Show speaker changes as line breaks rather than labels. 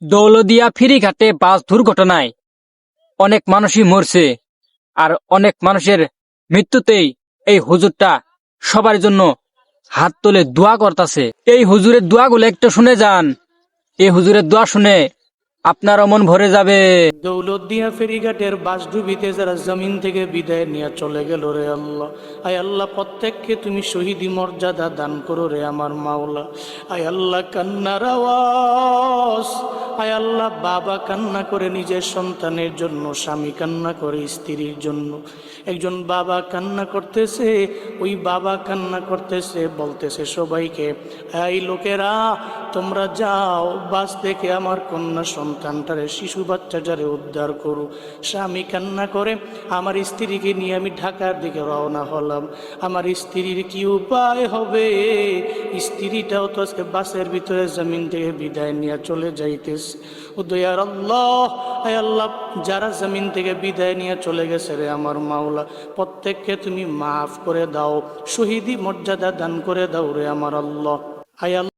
দৌলদিয়া ফেরিঘাটে বাস দুর্ঘটনায় অনেক মানুষই মরছে, আর অনেক মানুষের মৃত্যুতেই এই হুজুরটা সবার জন্য হাত তুলে দোয়া করতেছে। এই হুজুরের দোয়াগুলো একটু শুনে যান। এই হুজুরের দোয়া শুনে আপনারও মন ভরে যাবে।
দৌলতদিয়া ফেরিঘাটের বাসডুবিতে যারা জমিন থেকে বিদায় নিয়ে চলে গেল রে আল্লাহ, আয় আল্লাহ প্রত্যেককে তুমি শহীদি মর্যাদা দান করো রে আমার মাওলা। আয় আল্লাহ কান্নার আওয়াজ, আয় আল্লাহ বাবা কান্না করে নিজের সন্তানের জন্য, স্বামী কান্না করে স্ত্রীর জন্য। একজন বাবা কান্না করতেছে, ওই বাবা কান্না করতেছে, বলতেছে সবাইকে, এই লোকেরা তোমরা যাও বাস থেকে আমার কন্যা সন্তানটারে, শিশু বাচ্চাটারে উদ্ধার করো। স্বামী কান্না করে, আমার স্ত্রীকে নিয়ে আমি ঢাকার দিকে রওনা হলাম। আমার স্ত্রীর কি উপায় হবে? স্ত্রীটাও তো আজকে বাসের ভিতরে জমিন থেকে বিদায় নিয়ে চলে যাইতেছে। ও দয়ার আল্লাহ, আয় আল্লাহ যারা জমিন থেকে বিদায় নিয়ে চলে গেছে রে আমার মাওলা, প্রত্যেককে তুমি মাফ করে দাও, শহীদি মর্যাদা দান করে দাও রে আমার আল্লাহ। আয় আল্লাহ